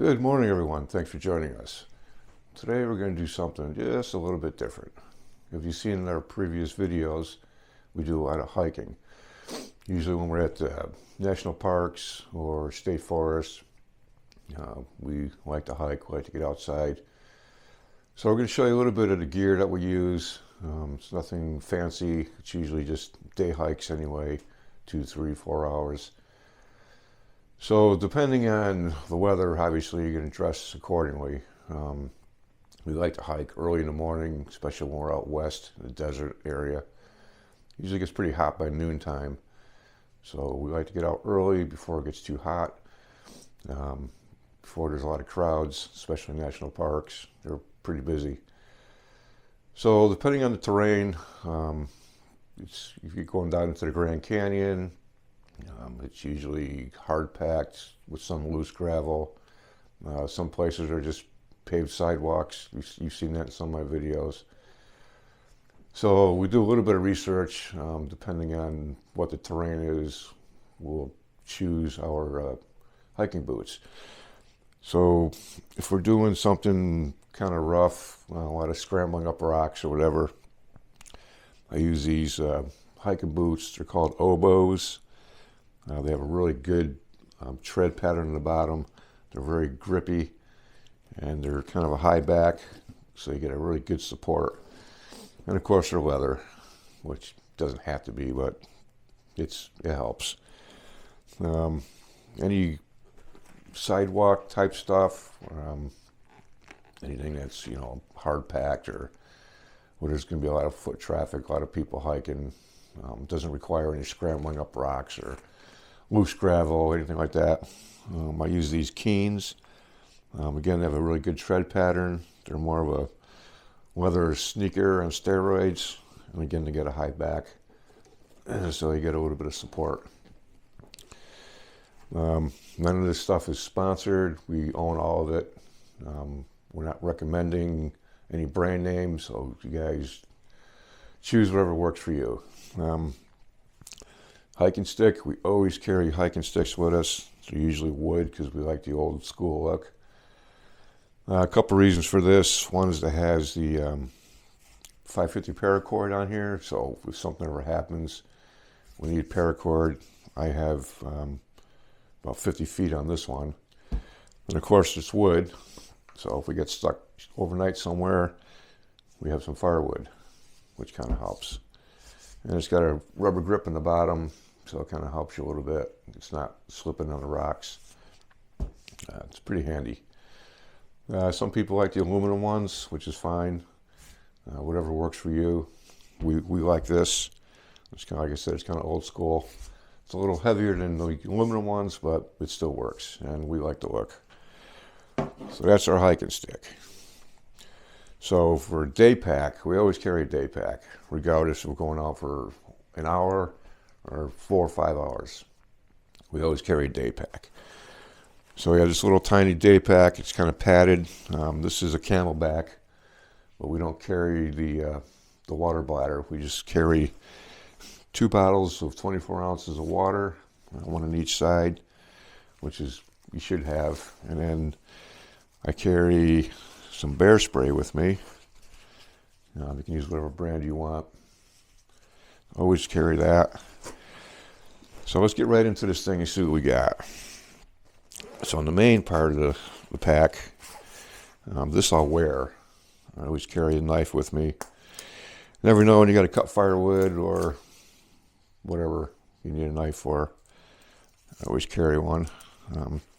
Good morning, everyone. Thanks for joining us. Today we're going to do something just a little bit different. If you've seen in our previous videos, we do a lot of hiking. Usually when we're at national parks or state forests, we like to hike, we like to get outside. So we're going to show you a little bit of the gear that we use. It's nothing fancy. It's usually just day hikes anyway, 2, 3, 4 hours. So depending on the weather, obviously you're going to dress accordingly. We like to hike early in the morning, especially when we're out west in the desert area. Usually gets pretty hot by noontime. So we like to get out early before it gets too hot, before there's a lot of crowds, especially in national parks. They're pretty busy. So depending on the terrain, if you're going down into the Grand Canyon, it's usually hard packed with some loose gravel. Some places are just paved sidewalks. You've seen that in some of my videos. So we do a little bit of research. Depending on what the terrain is, we'll choose our hiking boots. So if we're doing something kind of rough, a lot of scrambling up rocks or whatever, I use these hiking boots. They're called oboes. They have a really good tread pattern in the bottom. They're very grippy, and they're kind of a high back, so you get a really good support. And of course they're leather, which doesn't have to be, but it helps. Any sidewalk type stuff, anything that's hard packed or where there's going to be a lot of foot traffic, a lot of people hiking, doesn't require any scrambling up rocks or loose gravel, anything like that. I use these Keens. Again, they have a really good tread pattern. They're more of a leather sneaker on steroids. And again, they get a high back, so you get a little bit of support. None of this stuff is sponsored. We own all of it. We're not recommending any brand names, so you guys choose whatever works for you. Hiking stick, we always carry hiking sticks with us. They're usually wood because we like the old school look. A couple reasons for this. One is that it has the 550 paracord on here, so if something ever happens, we need paracord. I have about 50 feet on this one. And of course it's wood, so if we get stuck overnight somewhere, we have some firewood, which kind of helps. And it's got a rubber grip in the bottom, so it kind of helps you a little bit. It's not slipping on the rocks. It's pretty handy. Some people like the aluminum ones, which is fine. Whatever works for you. We like this. It's kind of, like I said, it's kind of old school. It's a little heavier than the aluminum ones, but it still works, and we like the look. So that's our hiking stick. So for a day pack, we always carry a day pack, regardless if we're going out for an hour or 4 or 5 hours. We always carry a day pack. So we have this little tiny day pack. It's kind of padded. This is a Camelback, but we don't carry the water bladder. We just carry 2 bottles of 24 ounces of water, one on each side, which is you should have. And then I carry some bear spray with me. You can use whatever brand you want. Always carry that. So let's get right into this thing and see what we got. So on the main part of the pack, this I'll wear. I always carry a knife with me. Never know when you got to cut firewood or whatever you need a knife for. I always carry one.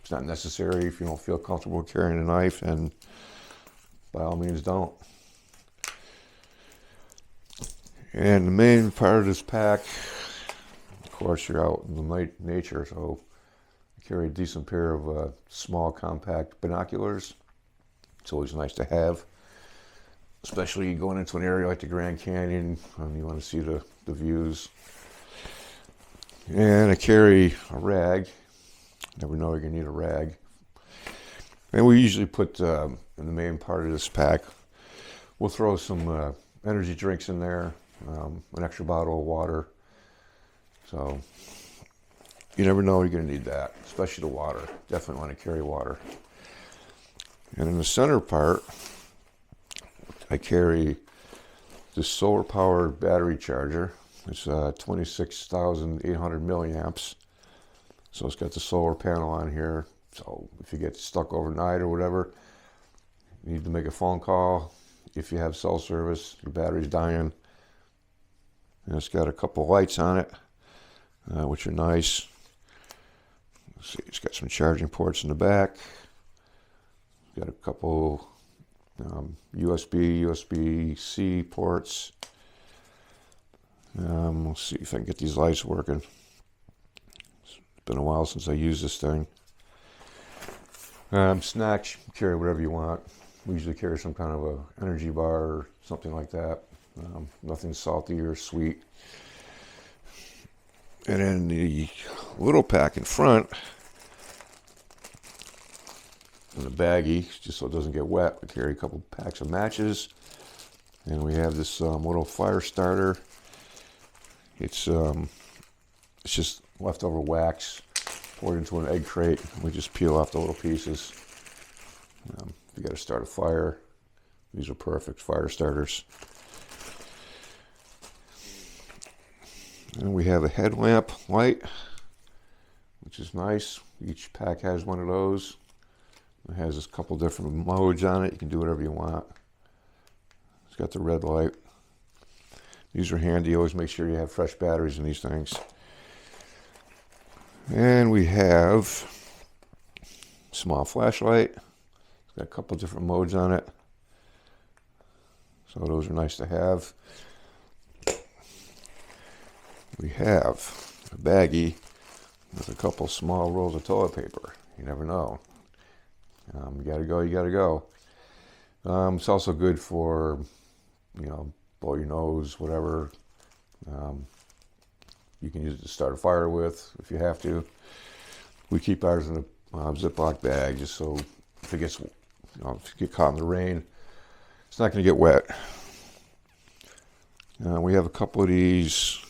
It's not necessary if you don't feel comfortable carrying a knife, and by all means don't. And the main part of this pack, of course, you're out in the nature, so I carry a decent pair of small compact binoculars. It's always nice to have, especially going into an area like the Grand Canyon and you want to see the views. And I carry a rag. Never know you're going to need a rag. And we usually put in the main part of this pack, we'll throw some energy drinks in there, an extra bottle of water. So you never know you're going to need that, especially the water. Definitely want to carry water. And in the center part, I carry this solar-powered battery charger. It's 26,800 milliamps. So it's got the solar panel on here. So if you get stuck overnight or whatever, you need to make a phone call. If you have cell service, your battery's dying. And it's got a couple lights on it, which are nice. Let's see, it's got some charging ports in the back. Got a couple USB, USB-C ports. We'll see if I can get these lights working. It's been a while since I used this thing. Snacks, carry whatever you want. We usually carry some kind of a energy bar or something like that. Nothing salty or sweet. And then the little pack in front, in the baggie, just so it doesn't get wet, we carry a couple packs of matches. And we have this little fire starter. It's just leftover wax poured into an egg crate. We just peel off the little pieces. If you got to start a fire, these are perfect fire starters. And we have a headlamp light, which is nice. Each pack has one of those. It has a couple different modes on it. You can do whatever you want. It's got the red light. These are handy. Always make sure you have fresh batteries in these things. And we have a small flashlight. It's got a couple different modes on it. So those are nice to have. We have a baggie with a couple small rolls of toilet paper. You never know. You gotta go, you gotta go. It's also good for, blow your nose, whatever. You can use it to start a fire with if you have to. We keep ours in a Ziploc bag just so if it gets, if you get caught in the rain, it's not gonna get wet. We have a couple of these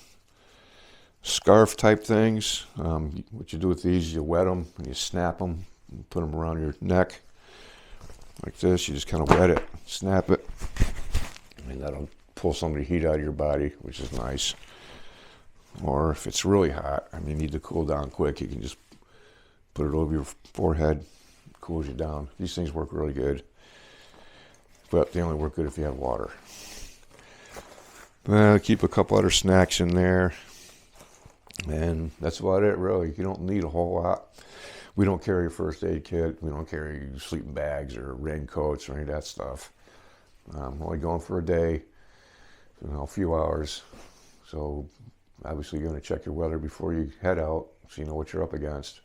scarf type things. What you do with these, you wet them and you snap them and put them around your neck like this. You just kind of wet it, snap it, and that'll pull some of the heat out of your body, which is nice. Or if it's really hot and you need to cool down quick, you can just put it over your forehead. It cools you down. These things work really good, but they only work good if you have water. Keep a couple other snacks in there. And that's about it, really. You don't need a whole lot. We don't carry a first aid kit. We don't carry sleeping bags or raincoats or any of that stuff. Only going for a day, a few hours. So obviously you're going to check your weather before you head out so you know what you're up against.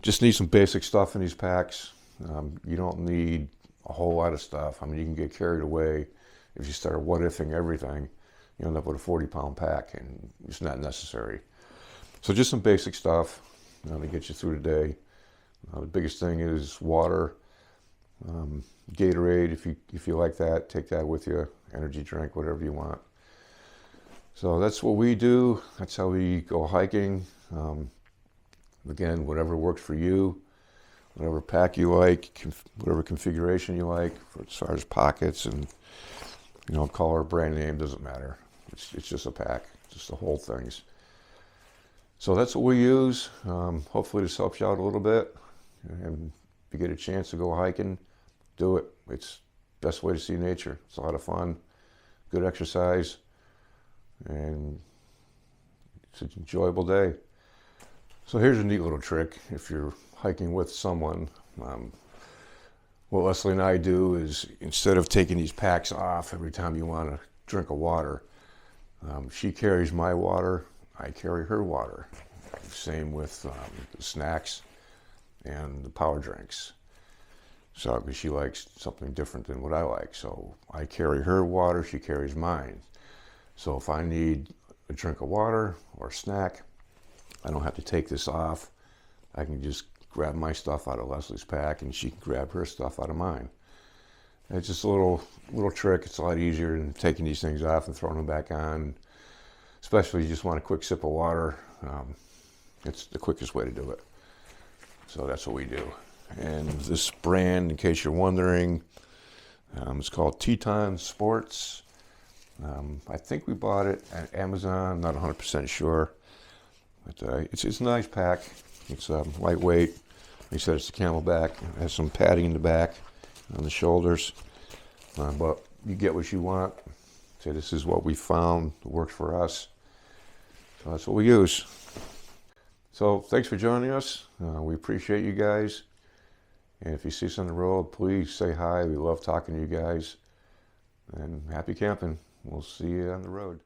Just need some basic stuff in these packs. You don't need a whole lot of stuff. I mean, you can get carried away if you start what-ifing everything. You end up with a 40-pound pack, and it's not necessary. So just some basic stuff to get you through the day. The biggest thing is water, Gatorade. If you like that, take that with you. Energy drink, whatever you want. So that's what we do. That's how we go hiking. Again, whatever works for you, whatever pack you like, whatever configuration you like, as far as pockets and color, brand name, doesn't matter. It's just a pack, just the whole things. So that's what we use. Hopefully this helps you out a little bit. And if you get a chance to go hiking, do it. It's the best way to see nature. It's a lot of fun, good exercise, and it's an enjoyable day. So here's a neat little trick if you're hiking with someone. What Leslie and I do is, instead of taking these packs off every time you want to drink of water, she carries my water, I carry her water. Same with the snacks and the power drinks. So, because she likes something different than what I like. So I carry her water, she carries mine. So if I need a drink of water or a snack, I don't have to take this off. I can just grab my stuff out of Leslie's pack and she can grab her stuff out of mine. It's just a little trick. It's a lot easier than taking these things off and throwing them back on. Especially if you just want a quick sip of water. It's the quickest way to do it. So that's what we do. And this brand, in case you're wondering, it's called Teton Sports. I think we bought it at Amazon. Not 100% sure, but it's a nice pack. It's lightweight. They said it's a Camelback. It has some padding in the back on the shoulders, but you get what you want. So this is what we found. It works for us. So that's what we use. So thanks for joining us. We appreciate you guys. And if you see us on the road, please say hi. We love talking to you guys. And happy camping. We'll see you on the road.